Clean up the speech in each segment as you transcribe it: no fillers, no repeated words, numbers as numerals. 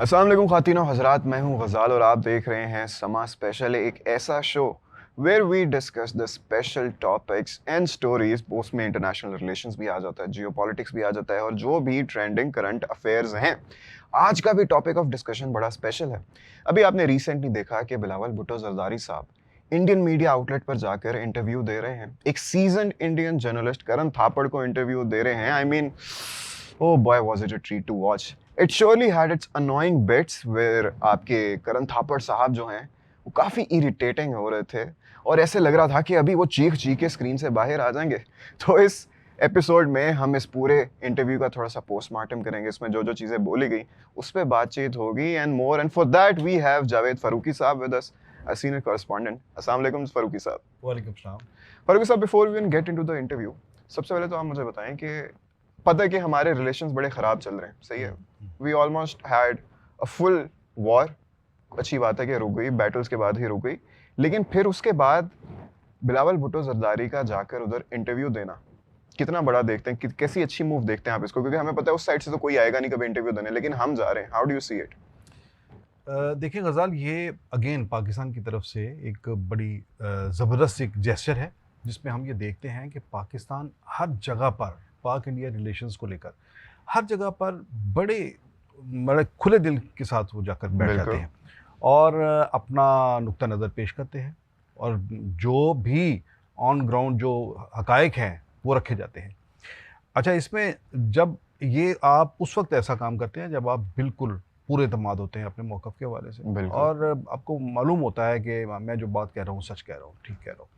अस्सलाम वालेकुम ख़ातिन और हज़रात, मैं हूं गज़ाल और आप देख रहे हैं समा स्पेशल, एक ऐसा show where we discuss the special topics and stories. उसमें इंटरनेशनल रिलेशंस भी आ जाता है, जियो पॉलिटिक्स भी आ जाता है और जो भी ट्रेंडिंग करंट अफेयर्स हैं। आज का भी टॉपिक ऑफ डिस्कशन बड़ा स्पेशल है। अभी आपने रिसेंटली देखा कि बिलावल भुट्टो जरदारी साहब इंडियन मीडिया आउटलेट पर जाकर इंटरव्यू दे रहे हैं। एक सीजन्ड इंडियन जर्नलिस्ट करण थापड़ को इंटरव्यू दे रहे हैं। I mean, oh boy was it a treat to watch. It surely had its annoying bits where आपके करण थापड़ साहब जो हैं वो काफ़ी इरिटेटिंग हो रहे थे और ऐसे लग रहा था कि अभी वो चीख चीख के स्क्रीन से बाहर आ जाएंगे। तो इस एपिसोड में हम इस पूरे इंटरव्यू का थोड़ा सा पोस्टमार्टम करेंगे। इसमें जो जो चीज़ें बोली गई उस पर बातचीत होगी and more, and for that we have Javed Farooqui साहब with us, a senior correspondent. अस्सलाम वालेकुम फारूकी साहब। वालेकुम सलाम। फारूकी साहब, before we get into the interview, सबसे पहले तो आप मुझे बताएं कि पता है कि हमारे रिलेशंस बड़े ख़राब चल रहे हैं, सही है? We almost had a full war. अच्छी बात है कि रुक गई, बैटल्स के बाद ही रुक गई, लेकिन फिर उसके बाद बिलावल भुट्टो जरदारी का जाकर उधर इंटरव्यू देना कितना बड़ा देखते हैं, कैसी अच्छी मूव देखते हैं आप इसको? क्योंकि हमें पता है उस साइड से तो कोई आएगा नहीं कभी इंटरव्यू देने, लेकिन हम जा रहे हैं। How do you see it? देखिए गज़ाल, ये अगेन पाकिस्तान की तरफ से एक बड़ी ज़बरदस्त एक जेस्चर है जिसमें हम ये देखते हैं कि पाकिस्तान हर जगह पर पाक इंडिया रिलेशंस को लेकर हर जगह पर बड़े बड़े खुले दिल के साथ वो जाकर बैठ जाते हैं और अपना नुक्ता नज़र पेश करते हैं और जो भी ऑन ग्राउंड जो हकायक हैं वो रखे जाते हैं। अच्छा, इसमें जब ये आप उस वक्त ऐसा काम करते हैं जब आप बिल्कुल पूरे एतमाद होते हैं अपने मौक़िफ़ के हवाले से और आपको मालूम होता है कि मैं जो बात कह रहा हूँ सच कह रहा हूँ, ठीक कह रहा हूँ।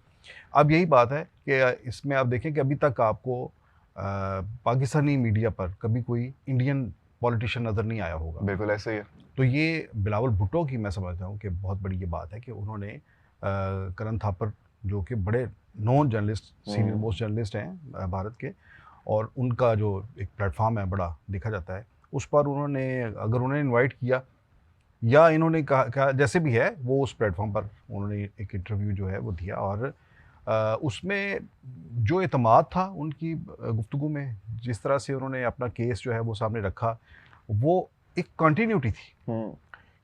अब यही बात है कि इसमें आप देखें कि अभी तक आपको पाकिस्तानी मीडिया पर कभी कोई इंडियन पॉलिटिशियन नज़र नहीं आया होगा। बिल्कुल ऐसे ही है। तो ये बिलावल भुट्टो की मैं समझता हूँ कि बहुत बड़ी ये बात है कि उन्होंने करण थापर जो कि बड़े non journalist, senior most journalist हैं भारत के, और उनका जो एक प्लेटफॉर्म है बड़ा देखा जाता है, उस पर उन्होंने अगर उन्होंने इनवाइट किया या इन्होंने कहा जैसे भी है, वो उस प्लेटफॉर्म पर उन्होंने एक इंटरव्यू जो है वो दिया और उसमें जो एतमाद था उनकी गुफ्तगू में, जिस तरह से उन्होंने अपना केस जो है वो सामने रखा, वो एक कंटिन्यूटी थी।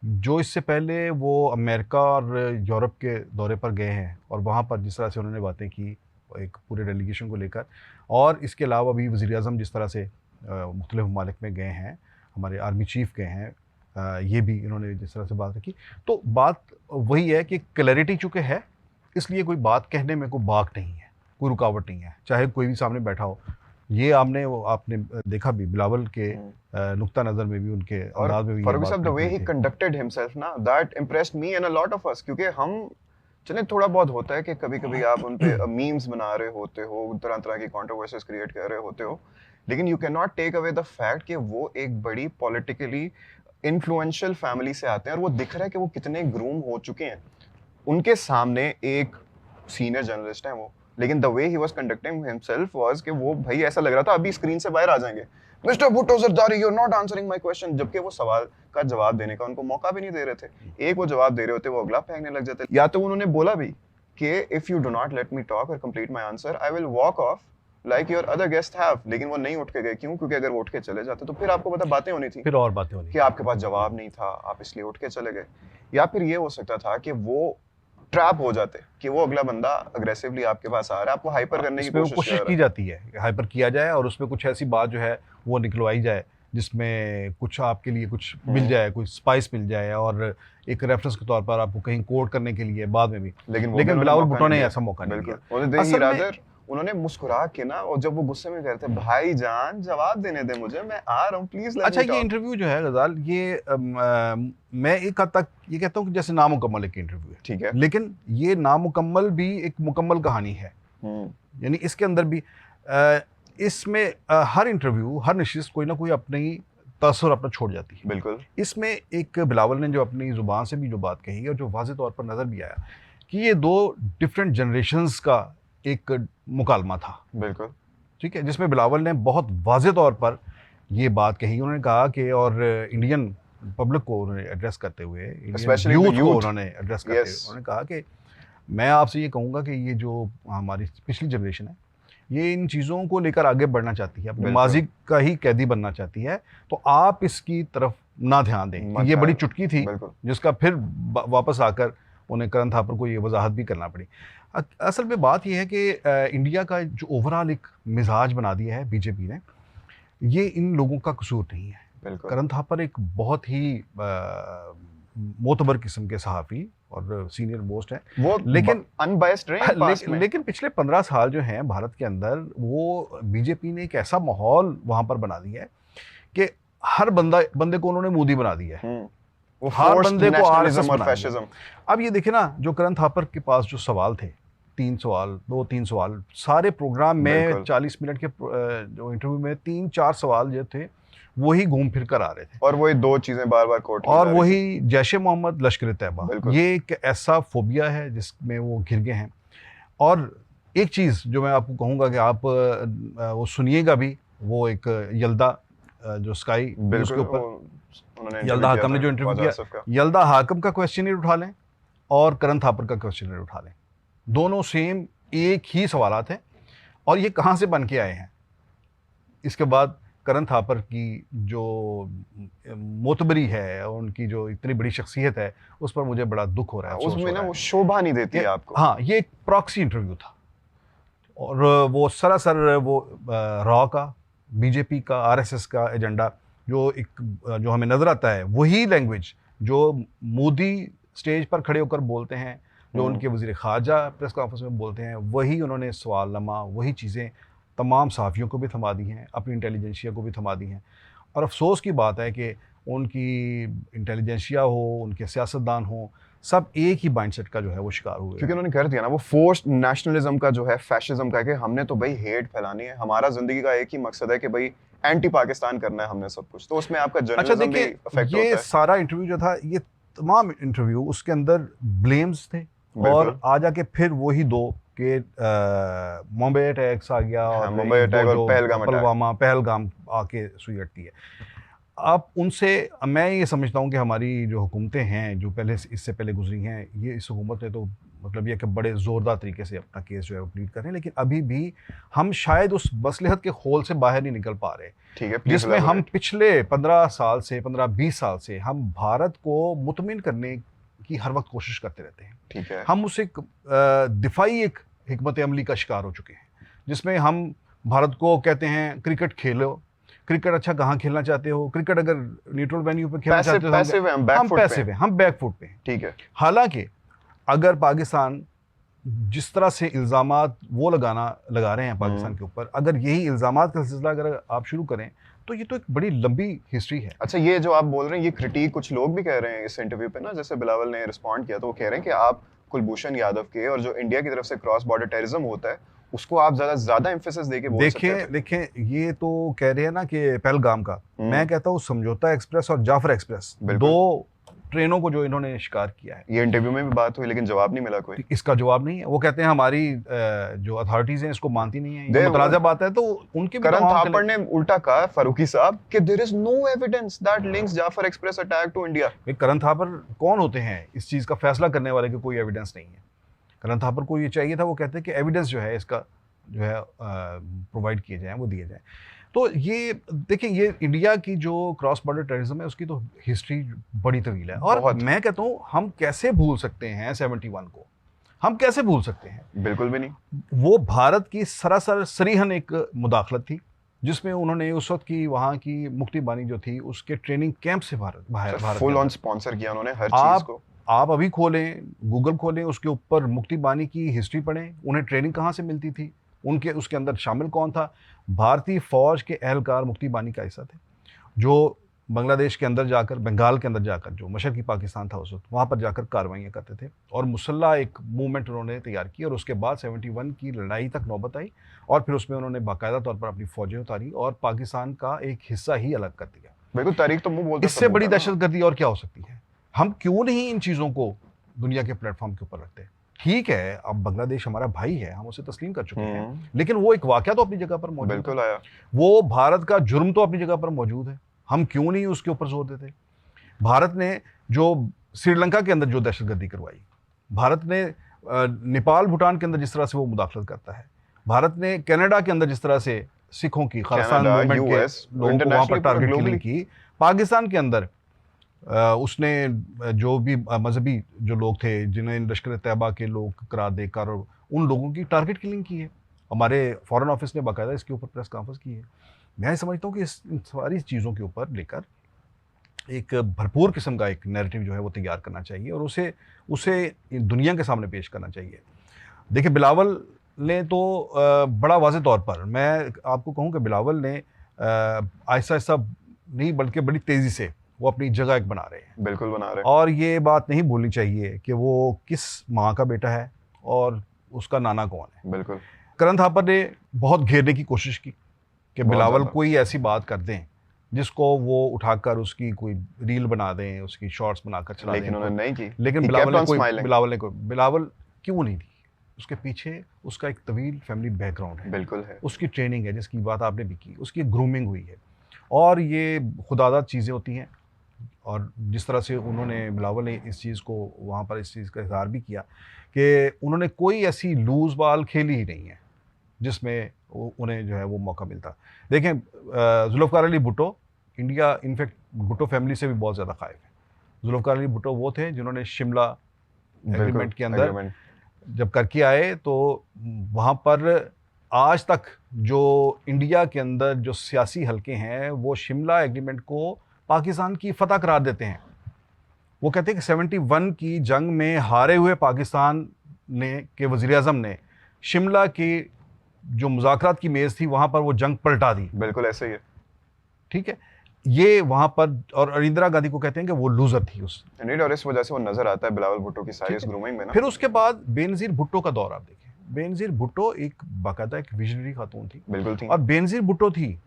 जो इससे पहले वो अमेरिका और यूरोप के दौरे पर गए हैं और वहाँ पर जिस तरह से उन्होंने बातें की एक पूरे डेलीगेशन को लेकर, और इसके अलावा भी वज़ीर-ए-आज़म जिस तरह से मुख्तलिफ़ ममालिक में गए हैं, हमारे आर्मी चीफ़ गए हैं, ये भी इन्होंने जिस तरह से बात रखी, तो बात वही है कि क्लैरिटी चूँकि है, इसलिए कोई बात कहने में कोई बाक नहीं है, कोई रुकावट नहीं है, चाहे कोई भी सामने बैठा हो। ये आपने देखा भी बिलावल के नुक्ता नज़र में भी, उनके अंदाज में भी। फारूकी साहब, the way he conducted himself ना, that impressed me and a lot of us. क्योंकि हम चलिए, थोड़ा बहुत होता है कि कभी कभी आप उन पे मीम्स बना रहे होते हो, तरह तरह की कंट्रोवर्सीज क्रिएट कर रहे होते हो, लेकिन you can not take away the fact कि वो एक बड़ी पॉलिटिकली इन्फ्लुएंशियल फैमिली से आते हैं और वो दिख रहा है कि वो कितने ग्रूम हो चुके हैं। उनके सामने एक सीनियर जर्नलिस्ट है वो, लेकिन the way he was conducting himself was कि वो भाई ऐसा लग रहा था अभी स्क्रीन से बाहर आ जाएंगे। Mister Bhutto Zardari, you are not answering my question, जबकि वो सवाल का जवाब देने का उनको मौका भी नहीं दे रहे थे। एक वो जवाब दे रहे होते, वो अगला फेंकने लग जाते। या तो उन्होंने बोला भी कि if you do not let me talk और complete my answer, I will walk off like your other guest have, लेकिन वो नहीं उठ के गए। क्यों? क्योंकि अगर वो उठ के चले जाते तो फिर आपको पता बातें होनी थी, फिर और बातें होनी कि आपके पास जवाब नहीं था, आप इसलिए उठ के चले गए। या फिर ये हो सकता था कि वो ट्रैप हो जाते कि वो अगला बंदा अग्रेसिवली आपके पास आ रहा है, आपको हाइपर करने की कोशिश की जाती है, हाइपर किया जाए और उसमें कुछ ऐसी बात जो है वो निकलवाई जाए जिसमें कुछ आपके लिए कुछ मिल जाए, कुछ स्पाइस मिल जाए और एक रेफरेंस के तौर पर आपको कहीं कोट करने के लिए बाद में भी। लेकिन बिलावल भुट्टो ने ऐसा मौका नहीं दिया। असल में उन्होंने मुस्कुरा के ना, और जब वो गुस्से में कहते हैं भाईजान जवाब देने दे मुझे, मैं आ रहा हूँ प्लीज। अच्छा, ये इंटरव्यू जो है गज़ाल, ये मैं एक हद तक ये कहता हूँ कि जैसे नामुकम्मल एक इंटरव्यू है, ठीक है, लेकिन ये नामुकम्मल भी एक मुकम्मल कहानी है। यानी इसके अंदर भी इसमें हर इंटरव्यू, हर नशिस्त कोई ना कोई अपनी तासुर अपना छोड़ जाती है। बिल्कुल। इसमें एक बिलावल ने जो अपनी ज़ुबान से भी जो बात कही और जो वाज़ेह तौर पर नज़र भी आया कि ये दो डिफरेंट जनरेशन्स का एक मुकालमा था। बिल्कुल, ठीक है, जिसमें बिलावल ने बहुत वाज़ेह तौर पर ये बात कही। उन्होंने कहा कि, और इंडियन पब्लिक को उन्होंने एड्रेस करते हुए, इंडियन यूथ को उन्होंने एड्रेस करते हुए उन्होंने कहा कि मैं आपसे ये कहूँगा कि ये जो हमारी पिछली जनरेशन है, ये इन चीज़ों को लेकर आगे बढ़ना चाहती है, अपने माजी का ही कैदी बनना चाहती है, तो आप इसकी तरफ ना ध्यान दें। मत ये बड़ी आए। चुटकी थी बिल्कुल। जिसका फिर वापस आकर उन्हें करण थापर को ये वजाहत भी करना पड़ी। असल में बात ये है कि इंडिया का जो ओवरऑल एक मिजाज बना दिया है बीजेपी ने, ये इन लोगों का कसूर नहीं है। बिल्कुल। करण थापर एक बहुत ही मोतबर किस्म के सहाफ़ी और सीनियर मोस्ट है, वो लेकिन अनबायस्ड रहे हैं पास्ट में। लेकिन पिछले 15 साल जो हैं भारत के अंदर, वो बीजेपी ने एक ऐसा माहौल वहाँ पर बना दिया है कि हर बंदे को उन्होंने मोदी बना दिया है। वो हर forced बंदे को nationalism आरएसएस और बना दिया। fascism। अब ये देखिए ना, जो करण थापर के पास जो सवाल थे, 3 सवाल, 2-3 सवाल, सारे प्रोग्राम में बिल्कुल। 40 मिनट के जो इंटरव्यू में 3-4 सवाल जो थे वही घूम फिर कर आ रहे थे, और वही दो चीजें बार बार कोर्ट और वही जैश ए मोहम्मद, लश्कर ए तैयबा। बिल्कुल। ये एक ऐसा फोबिया है जिसमें वो घिर गए हैं। और एक चीज़ जो मैं आपको कहूँगा कि आप वो सुनिएगा भी, वो एक यल्दा जो स्काई न्यूज़ के ऊपर उन्होंने यल्दा हाकम ने जो इंटरव्यू किया, यल्दा हाकम का क्वेश्चन उठा लें और करण थापर का क्वेश्चन उठा लें, दोनों सेम एक ही सवालात हैं। और ये कहाँ से बन के आए हैं? इसके बाद करण थापर की जो मोतबरी है, उनकी जो इतनी बड़ी शख्सियत है, उस पर मुझे बड़ा दुख हो रहा है, अफसोस उसमें हो ना रहा वो है। शोभा नहीं देती है आपको। हाँ, ये एक प्रॉक्सी इंटरव्यू था, और वो सरासर वो रॉ का, बीजेपी का, आरएसएस का एजेंडा जो हमें नजर आता है, वही लैंग्वेज जो मोदी स्टेज पर खड़े होकर बोलते हैं, जो उनके वजीर खारजा प्रेस कॉन्फ्रेंस में बोलते हैं, वही उन्होंने सवालनामा, वही चीज़ें तमाम सहाफ़ियों को भी थमा दी हैं, अपनी इंटेलिजेंसिया को भी थमा दी हैं। और अफसोस की बात है कि उनकी इंटेलिजेंसिया हो, उनके सियासतदान हो, सब एक ही माइंडसेट का जो है वो शिकार हुए क्योंकि हैं। उन्होंने कर दिया ना वो फोर्स्ड नेशनलिज्म का जो है, फैशिज्म का, कि हमने तो भाई हेट फैलानी है, हमारा जिंदगी का एक ही मकसद है कि भाई एंटी पाकिस्तान करना है हमने सब कुछ। तो उसमें आपका अच्छा जर्नलिज्म भी देखिए, अफेक्ट ये होता है। सारा इंटरव्यू जो था, ये तमाम इंटरव्यू, उसके अंदर ब्लेम्स थे, बिल्कुल। और आ जाके फिर वही दो कि मुंबई अटैक्स आ गया, हाँ, और मुंबई ये अटैक दो और जो पहलगाम अटैक। पुलवामा, पहलगाम आके सुई अटती है। आप उनसे, मैं ये समझता हूँ कि हमारी जो हुकूमतें हैं, जो पहले इससे पहले गुजरी हैं, ये इस हुकूमत ने तो मतलब ये कि बड़े ज़ोरदार तरीके से अपना केस जो है वो प्लीड कर रहे हैं, लेकिन अभी भी हम शायद उस मसलहत के खोल से बाहर नहीं निकल पा रहे, ठीक है, प्लीज जिसमें हम पिछले 15 साल से, 15-20 साल से हम भारत को मुतमिन करने की हर वक्त कोशिश करते रहते हैं। ठीक है। हम उस एक दिफाई एक हिकमत अमली का शिकार हो चुके हैं, जिसमें हम भारत को कहते हैं क्रिकेट खेलो, क्रिकेट अच्छा कहाँ खेलना चाहते हो, क्रिकेट अगर न्यूट्रल वेन्यू पे खेलना चाहते हो, पैसिव है, हम बैकफुट पे पैसिव हैं, हम बैकफुट पे हैं। ठीक है। हालांकि अगर पाकिस्तान जिस तरह से इल्ज़ामात वो लगा रहे हैं पाकिस्तान के ऊपर, अगर यही इल्ज़ामात का सिलसिला अगर आप शुरू करें, तो ये तो एक बड़ी लंबी हिस्ट्री है। अच्छा, ये जो आप बोल रहे हैं, ये क्रिटिक कुछ लोग भी कह रहे हैं इस इंटरव्यू पे ना, जैसे बिलावल ने रिस्पॉन्ड किया, तो वो कह रहे हैं कि आप कुलभूषण यादव के और जो इंडिया की तरफ से क्रॉस बॉर्डर टेररिज्म होता है, उसको आप ज्यादा एम्फेसिस देके बोल सकते थे। देखें, ये तो कह रहे हैं ना कि पहलगाम का, मैं कहता हूँ समझौता एक्सप्रेस और जाफर एक्सप्रेस, दो ट्रेनों को जो इन्होंने शिकार किया है। ये इंटरव्यू में भी बात हुई, लेकिन जवाब नहीं मिला कोई। इसका जवाब नहीं है। वो कहते हैं हमारी जो अथॉरिटीज हैं इसको मानती नहीं है, ये मुतनाज़ा बात है। तो उनके भी करण थापर ने उल्टा कहा, फारूकी साहब, कि there is no evidence that links Jaffar express attack to India. Karan Thapar कौन होते हैं इस चीज़ का फैसला करने वाले? के कोई एविडेंस नहीं है। करण थापर को ये चाहिए था, वो कहते हैं कि एविडेंस जो है इसका जो है प्रोवाइड किए जाएं, वो दिए जाएं। तो ये देखिए, ये इंडिया की जो क्रॉस बॉर्डर टेररिज्म है उसकी तो हिस्ट्री बड़ी तवील है, और मैं कहता हूँ हम कैसे भूल सकते हैं 71 को, हम कैसे भूल सकते हैं? बिल्कुल भी नहीं। वो भारत की सरासर सरीहन एक मुदाखलत थी, जिसमें उन्होंने उस वक्त की वहाँ की मुक्ति बानी जो थी उसके ट्रेनिंग कैंप से भारत फुल ऑन स्पॉन्सर किया उन्होंने हर चीज को। आप अभी खोलें, गूगल खोलें, उसके ऊपर मुक्ति बानी की हिस्ट्री पढ़ें, उन्हें ट्रेनिंग कहाँ से मिलती थी, उसके अंदर शामिल कौन था। भारतीय फौज के एहलकार मुक्ति बानी का हिस्सा थे, जो बांग्लादेश के अंदर जाकर, बंगाल के अंदर जाकर, जो मशरकी पाकिस्तान था उस वक्त, वहाँ पर जाकर कार्रवाइयाँ करते थे, और मुसल्ला एक मूवमेंट उन्होंने तैयार की, और उसके बाद 71 की लड़ाई तक नौबत आई, और फिर उसमें उन्होंने बाकायदा तौर पर अपनी फौजें उतारी और पाकिस्तान का एक हिस्सा ही अलग कर दिया। बिल्कुल, तारीख तो मुंह बोलते। इससे बड़ी दहशतगर्दी और क्या हो सकती है? हम क्यों नहीं इन चीज़ों को दुनिया के प्लेटफॉर्म के ऊपर रखते? ठीक है, अब बांग्लादेश हमारा भाई है, हम उसे तस्लीम कर चुके हैं, लेकिन वो एक वाकया तो अपनी जगह पर मौजूद है। बिल्कुल आया। वो भारत का जुर्म तो अपनी जगह पर मौजूद है, हम क्यों नहीं उसके ऊपर जोर देते? भारत ने जो श्रीलंका के अंदर जो दहशतगर्दी करवाई, भारत ने नेपाल भूटान के अंदर जिस तरह से वो मुदाखलत करता है, भारत ने कनाडा के अंदर जिस तरह से सिखों की, खालिस्तान मूवमेंट के लोगों को वहाँ पर टारगेट किलिंग की, पाकिस्तान के अंदर उसने जो भी मजहबी जो लोग थे जिन्हें लश्कर तैयबा के लोग करार देकर उन लोगों की टारगेट किलिंग की है। हमारे फॉरेन ऑफिस ने बाकायदा इसके ऊपर प्रेस कॉन्फ्रेंस की है। मैं समझता हूँ कि इन सारी चीज़ों के ऊपर लेकर एक भरपूर किस्म का एक नैरेटिव जो है वो तैयार करना चाहिए और उसे उसे दुनिया के सामने पेश करना चाहिए। देखिए, बिलावल ने तो बड़ा वाज़ेह तौर पर मैं आपको कहूँ कि बिलावल ने आहिस्ता आहिस्ता नहीं बल्कि बड़ी तेज़ी से वो अपनी जगह एक बना रहे हैं। बिल्कुल बना रहे हैं। और ये बात नहीं भूलनी चाहिए कि वो किस माँ का बेटा है और उसका नाना कौन है। बिल्कुल। करण थापर ने बहुत घेरने की कोशिश की कि बहुत बिलावल ज़्यादा। कोई ऐसी बात कर दें जिसको वो उठाकर उसकी कोई रील बना दें, उसकी शॉर्ट्स बनाकर चला दें। लेकिन उन्होंने नहीं की। लेकिन He बिलावल kept ने on कोई smiling. बिलावल क्यों नहीं दी? उसके पीछे उसका एक तवील फैमिली बैकग्राउंड है, बिल्कुल है। उसकी ट्रेनिंग है जिसकी बात आपने भी की, उसकी ग्रूमिंग हुई है और ये खुदादाद चीज़ें होती हैं। और जिस तरह से उन्होंने बिलावल ने इस चीज़ को वहाँ पर इस चीज़ का इज़हार भी किया कि उन्होंने कोई ऐसी लूज़ बॉल खेली ही नहीं है जिसमें उन्हें जो है वो मौका मिलता। देखें, Zulfikar Ali Bhutto India in fact Bhutto family से भी बहुत ज़्यादा ख़ाइफ़ है। जुल्फ़िकार अली भुट्टो वो थे जिन्होंने शिमला बिल्कुल एग्रीमेंट के अंदर एग्रीमेंट। जब करके आए तो वहाँ पर आज तक जो इंडिया के अंदर जो सियासी हलके हैं वो शिमला एग्रीमेंट को पाकिस्तान की फतह करार देते हैं। वो कहते हैं कि 71 की जंग में हारे हुए पाकिस्तान ने के वज़ीर-ए-आज़म ने शिमला की जो मुज़ाकरात की मेज़ थी वहाँ पर वो जंग पलटा दी। बिल्कुल ऐसे ही है। ठीक है? ये वहाँ पर और इंदिरा गांधी को कहते हैं कि वो लूज़र थी उस। नहीं, और इस वजह से वो नज़र आता है बिलावल भुट्टो की सारी ठीक इस है? ग्रूमिंग में ना। फिर उसके बाद बेनज़ीर भुट्टो का दौर आप देखें। बेनज़ीर भुट्टो एक बाकायदा एक विजनरी खातून थी बिल्कुल थी। और बेनज़ीर भुट्टो थी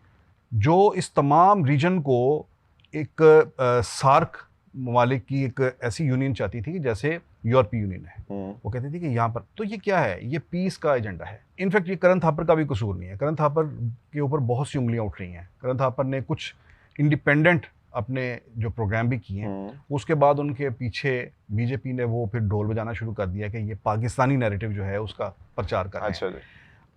जो इस तमाम रीजन को एक सार्क ममालिक की एक ऐसी यूनियन चाहती थी जैसे यूरोपीय यूनियन है। वो कहती थी कि यहाँ पर तो ये क्या है, ये पीस का एजेंडा है। इनफैक्ट ये करण थापर का भी कसूर नहीं है। करण थापर के ऊपर बहुत सी उंगलियां उठ रही हैं। करण थापर ने कुछ इंडिपेंडेंट अपने जो प्रोग्राम भी किए हैं, उसके बाद उनके पीछे बीजेपी ने वो फिर ढोल बजाना शुरू कर दिया कि ये पाकिस्तानी नैरेटिव जो है उसका प्रचार कर रहे हैं। अच्छा जी।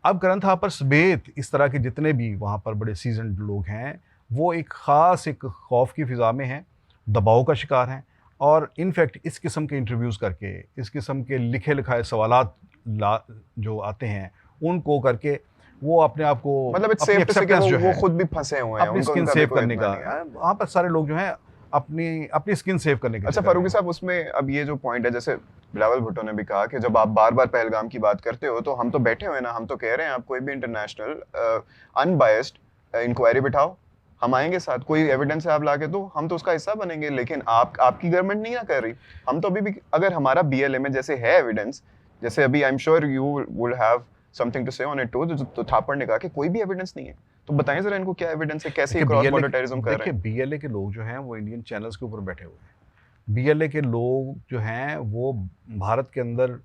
अब करण थापर समेत इस तरह के जितने भी वहाँ पर बड़े सीजन्ड लोग हैं वो एक ख़ास एक खौफ की फ़िज़ा में हैं, दबाव का शिकार हैं और इनफैक्ट इस किस्म के इंटरव्यूज़ करके, इस किस्म के लिखे लिखाए सवालात जो आते हैं उनको करके वो अपने आप को मतलब इट्स अपनी सेफ टू से कि एक्सेप्टेंस जो वो है खुद भी फंसे हुए हैं, अपनी उनको स्किन उनका भी सेव कोई करने इतना का, नहीं है। वहाँ पर सारे लोग जो हैं अपनी अपनी स्किन सेव करने के अच्छा चक्कर में फारूकी हैं। साहब, उसमें अब ये जो पॉइंट है, जैसे बिलावल भुट्टो ने भी कहा कि जब आप बार बार पहलगाम की बात करते हो तो हम तो बैठे हुए ना, हम तो कह रहे हैं आप कोई भी इंटरनेशनल अनबायस्ड इंक्वायरी बिठाओ, हम आएंगे साथ, कोई एविडेंस है आप लाके तो हम तो उसका हिस्सा बनेंगे। लेकिन आपकी गवर्नमेंट नहीं ना कर रही। हम तो अभी भी अगर हमारा बीएलए में जैसे है एविडेंस, जैसे अभी I am sure you would have something to say on it too, तो थापर ने कहा कि कोई भी एविडेंस नहीं है, तो बताएं जरा इनको क्या एविडेंस है, कैसे क्रॉस बॉर्डर टेररिज्म कर रहे देखिए, हैं। बीएलए के लोग जो हैं वो इंडियन चैनल्स के ऊपर बैठे हुए हैं। बीएलए के लोग जो हैं वो भारत के अंदर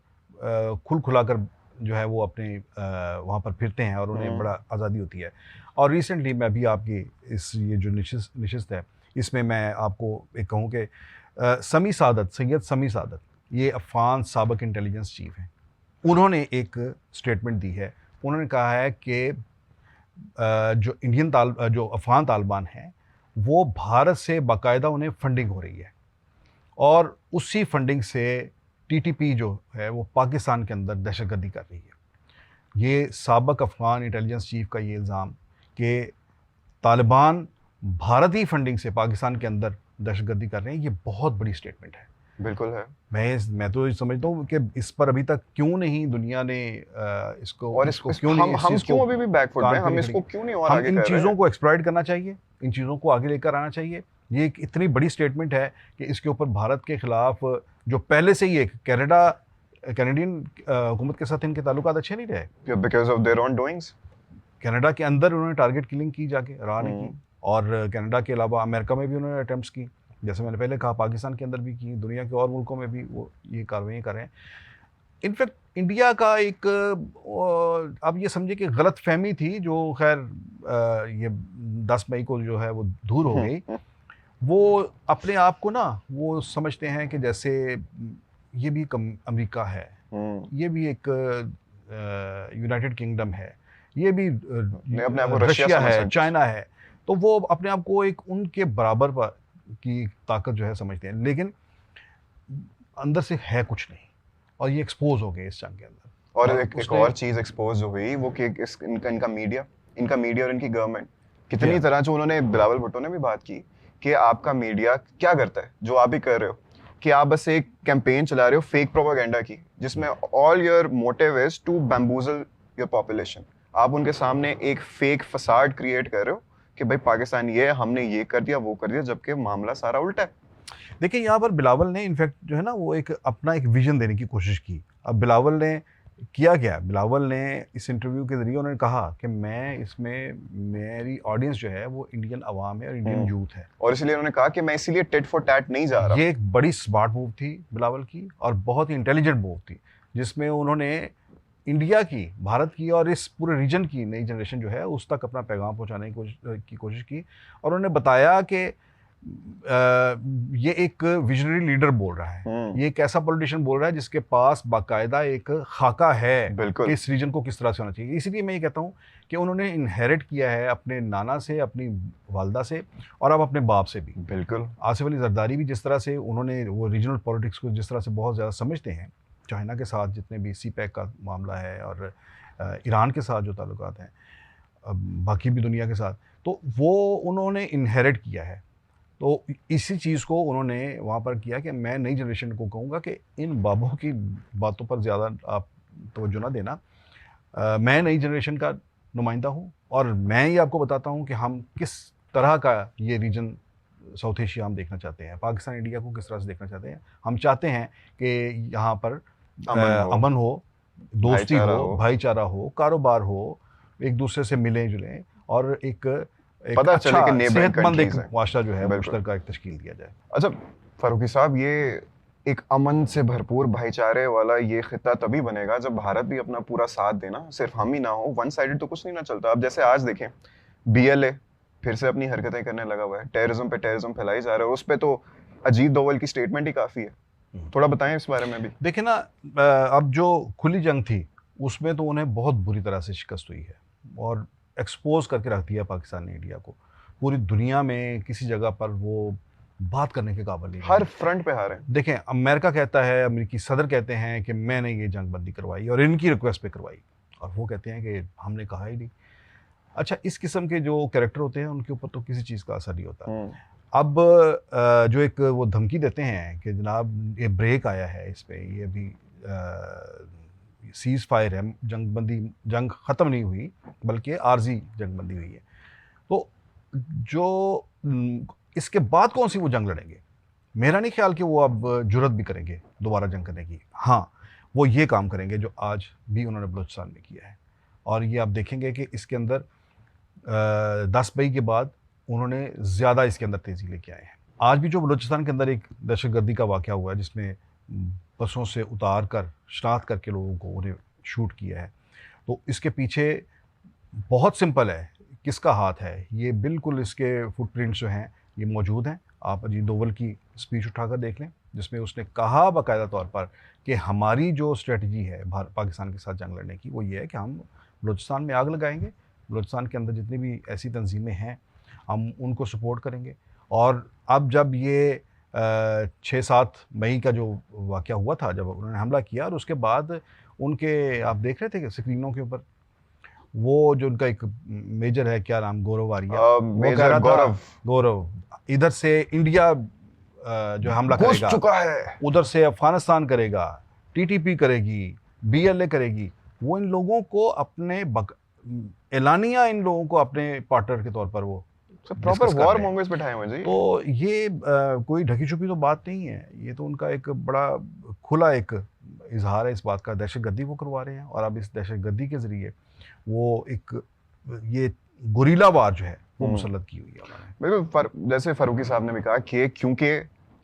खुल खुलाकर जो है वो अपने वहाँ पर फिरते हैं और उन्हें बड़ा आज़ादी होती है। और रिसेंटली मैं भी आपकी इस ये जो नशिस्त है इसमें मैं आपको एक कहूँ कि समी सादत, सैयद समी सादत, ये अफ़गान साबिक इंटेलिजेंस चीफ हैं। उन्होंने एक स्टेटमेंट दी है। उन्होंने कहा है कि जो अफ़गान तालिबान हैं वो भारत से बाकायदा उन्हें फंडिंग हो रही है और उसी फंडिंग से टीटीपी जो है वो पाकिस्तान के अंदर दहशतगर्दी कर रही है। ये साबिक अफ़गान इंटेलिजेंस चीफ का ये इल्ज़ाम कि तालिबान भारतीय फंडिंग से पाकिस्तान के अंदर दहशतगर्दी कर रहे हैं, ये बहुत बड़ी स्टेटमेंट है। बिल्कुल है। मैं तो समझता हूँ कि इस पर अभी तक क्यों नहीं दुनिया ने इसको क्यों नहीं हम क्यों अभी भी बैकफुट में, हम इसको क्यों नहीं और हम आगे इन कर रहे चीज़ों हैं। को एक्सप्लॉइट करना चाहिए, इन चीज़ों को आगे लेकर आना चाहिए। ये एक इतनी बड़ी स्टेटमेंट है कि इसके ऊपर भारत के खिलाफ जो पहले से ही एक कैनेडियन हुकूमत के साथ इनके ताल्लुकात अच्छे नहीं रहे because of their own doings. Canada के अंदर उन्होंने टारगेट किलिंग की जाके, रहा नहीं की, और कनाडा के अलावा अमेरिका में भी उन्होंने अटैम्प्ट्स की, जैसे मैंने पहले कहा पाकिस्तान के अंदर भी की, दुनिया के और मुल्कों में भी वो ये कार्रवाई कर रहे हैं। इनफैक्ट इंडिया का एक अब ये समझे कि गलत फहमी थी जो खैर ये 10 मई को जो है वो दूर हो गई। वो अपने आप को ना वो समझते हैं कि जैसे ये भी अमेरिका है, ये भी एक यूनाइटेड किंगडम है, ये भी अपने आप को रशिया है, समझ चाइना है, तो वो अपने आप को एक उनके बराबर पर की ताकत जो है समझते हैं, लेकिन अंदर से है कुछ नहीं, और ये एक्सपोज हो गए इस जंग के अंदर। और और एक उसने और चीज एक्सपोज हो गई वो कि इनका मीडिया और इनकी गवर्नमेंट कितनी Yeah. तरह, जो उन्होंने बिलावल भुट्टो ने भी बात की कि आपका मीडिया क्या करता है, जो आप भी कर रहे हो कि आप बस एक कैंपेन चला रहे हो फेक प्रोपेगेंडा की, जिसमें all your motive is to bamboozle your population. आप उनके सामने एक फेक फसाड क्रिएट कर रहे हो कि भाई पाकिस्तान ये है, हमने ये कर दिया वो कर दिया, जबकि मामला सारा उल्टा है। देखिए, यहाँ पर बिलावल ने इनफैक्ट जो है ना वो एक अपना एक विजन देने की कोशिश की। अब बिलावल ने किया क्या, बिलावल ने इस इंटरव्यू के जरिए उन्होंने कहा कि मैं इसमें, मेरी ऑडियंस जो है वो इंडियन अवाम है और इंडियन यूथ है, और इसलिए उन्होंने कहा कि मैं इसीलिए टिट फॉर टैट नहीं जा रहा। ये एक बड़ी स्मार्ट मूव थी बिलावल की, और बहुत ही इंटेलिजेंट मूव थी, जिसमें उन्होंने इंडिया की, भारत की और इस पूरे रीजन की नई जनरेशन जो है उस तक अपना पैगाम पहुंचाने की कोशिश की। और उन्होंने बताया कि ये एक विजनरी लीडर बोल रहा है, ये एक ऐसा पॉलिटिशियन बोल रहा है जिसके पास बाकायदा एक खाका है बिल्कुल। कि इस रीजन को किस तरह से होना चाहिए। इसीलिए मैं ये कहता हूँ कि उन्होंने इनहेरिट किया है अपने नाना से, अपनी वालदा से, और अब अपने बाप से भी। बिल्कुल। आसिफ अली जरदारी भी जिस तरह से उन्होंने वो रीजनल पॉलिटिक्स को जिस तरह से बहुत ज़्यादा समझते हैं, चाइना के साथ जितने भी सी पैक का मामला है, और ईरान के साथ जो ताल्लुकात हैं, बाकी भी दुनिया के साथ, तो वो उन्होंने इनहेरिट किया है। तो इसी चीज़ को उन्होंने वहाँ पर किया कि मैं नई जनरेशन को कहूँगा कि इन बाबों की बातों पर ज़्यादा आप तवज्जो ना देना। मैं नई जनरेशन का नुमाइंदा हूँ, और मैं ही आपको बताता हूँ कि हम किस तरह का ये रीजन साउथ एशिया हम देखना चाहते हैं, पाकिस्तान इंडिया को किस तरह से देखना चाहते हैं। हम चाहते हैं कि यहाँ पर अमन हो, दोस्ती हो, भाईचारा हो, कारोबार हो, एक दूसरे से मिलें जुलें, और एक पता चले कि अच्छा सेहतमंद एक कंट्रीज हैं। मुआशरा जो है बिल्कुल। मुश्तरका एक तश्कील दिया जाए। अच्छा फारूकी साहब, ये एक अमन से भरपूर भाईचारे वाला ये खिता तभी बनेगा जब भारत भी अपना पूरा साथ देना, सिर्फ हम ही ना हो। वन साइडेड तो कुछ नहीं ना चलता। अब जैसे आज देखें, बीएलए फिर से अपनी हरकतें करने लगा हुआ है, टेररिज्म पे टेररिज्म फैलाई जा रहा है, उस पे तो अजीत डोवल की स्टेटमेंट ही काफी है। थोड़ा बताएं इस बारे में भी। देखिए ना, अब जो खुली जंग थी उसमें तो उन्हें बहुत बुरी तरह से शिकस्त हुई है, और एक्सपोज करके रख दिया पाकिस्तान ने इंडिया को। पूरी दुनिया में किसी जगह पर वो बात करने के काबिल नहीं हर रहे। फ्रंट पे हारे। देखें, अमेरिका कहता है, अमेरिकी सदर कहते हैं कि मैंने ये जंग बंदी करवाई और इनकी रिक्वेस्ट पे करवाई, और वो कहते हैं कि हमने कहा ही नहीं। अच्छा, इस किस्म के जो कैरेक्टर होते हैं उनके ऊपर तो किसी चीज़ का असर नहीं होता। अब जो एक वो धमकी देते हैं कि जनाब ये ब्रेक आया है इस पे, ये अभी सीज़ फायर है, जंग ख़त्म नहीं हुई बल्कि आर्जी जंग बंदी हुई है, तो जो इसके बाद कौन सी वो जंग लड़ेंगे? मेरा नहीं ख्याल कि वो अब जुर्रत भी करेंगे दोबारा जंग करने की। हाँ, वो ये काम करेंगे जो आज भी उन्होंने बलूचिस्तान में किया है, और ये आप देखेंगे कि इसके अंदर 10 मई के बाद उन्होंने ज़्यादा इसके अंदर तेज़ी लेके आए हैं। आज भी जो बलूचिस्तान के अंदर एक दहशतगर्दी का वाक़या हुआ है, जिसमें बसों से उतार कर शनाख्त करके लोगों को उन्हें शूट किया है, तो इसके पीछे बहुत सिंपल है, किसका हाथ है। ये बिल्कुल इसके फुटप्रिंट्स जो हैं ये मौजूद हैं। आप अजीत डोवल की स्पीच उठाकर देख लें, जिसमें उसने कहा बाकायदा तौर पर कि हमारी जो स्ट्रेटजी है पाकिस्तान के साथ जंग लड़ने की, वो ये है कि हम बलूचिस्तान में आग लगाएंगे, बलूचिस्तान के अंदर जितनी भी ऐसी तंजीमें हैं हम उनको सपोर्ट करेंगे। और अब जब ये 6-7 मई का जो वाक़या हुआ था, जब उन्होंने हमला किया, और उसके बाद उनके आप देख रहे थे कि स्क्रीनों के ऊपर वो जो उनका एक मेजर है, क्या नाम, गौरव आर्या, वो कह रहा था गौरव इधर से इंडिया जो हमला करेगा, चुका है, उधर से अफगानिस्तान करेगा, टीटीपी करेगी, बीएलए करेगी। वो इन लोगों को अपने एलानिया इन लोगों को अपने पार्टनर के तौर पर वो प्रॉपर वॉर मॉन्गर्स बिठाए हुए जी। तो ये कोई ढकी छुपी तो बात नहीं है, ये तो उनका एक बड़ा खुला एक इजहार है इस बात का। दहशतगर्दी वो करवा रहे हैं, और अब इस दहशतगर्दी के ज़रिए वो एक ये गुरीला वार जो है वो मुसल्लत की हुई है उन्होंने। बिल्कुल, जैसे फारूकी साहब ने भी कहा कि क्योंकि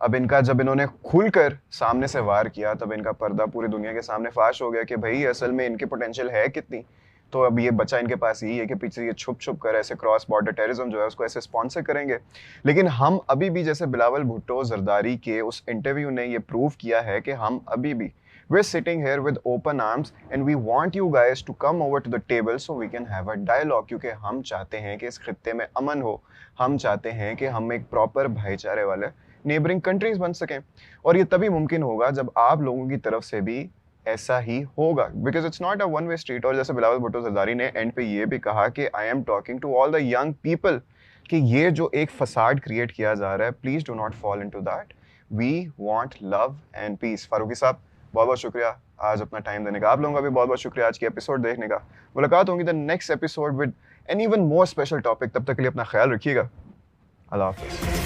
अब इनका, जब इन्होंने खुलकर सामने से वार किया, तब इनका पर्दा पूरी दुनिया के सामने फाश हो गया कि भाई असल में इनकी पोटेंशियल है कितनी। तो अब ये बचा इनके पास यही है कि पीछे ये छुप छुप कर ऐसे क्रॉस बॉर्डर टेररिज्म जो है उसको ऐसे स्पॉन्सर करेंगे। लेकिन हम अभी भी, जैसे बिलावल भुट्टो जरदारी के उस इंटरव्यू ने ये प्रूव किया है कि हम अभी भी we're sitting here with open arms and we want you guys to come over to the table so we can have a dialogue, क्योंकि हम चाहते हैं कि इस खित्ते में अमन हो, हम चाहते हैं कि हम एक प्रॉपर भाईचारे वाले नेबरिंग कंट्रीज बन सकें, और ये तभी मुमकिन होगा जब आप लोगों की तरफ से भी ऐसा ही होगा, because it's not a one way street. और जैसे बिलावल भुट्टो जरदारी ने एंड पे ये भी कहा कि I am talking to all the young people कि ये जो एक फसाड क्रिएट किया जा रहा है, please do not fall into that, we want love and peace. Farooqui साहब बहुत बहुत शुक्रिया आज अपना टाइम देने का, आप लोगों का भी बहुत बहुत शुक्रिया आज की एपिसोड देखने का। मुलाकात होंगी the next episode with an even more special topic, तब तक के लिए अपना ख्याल रखिएगा, अल्लाह हाफिज़।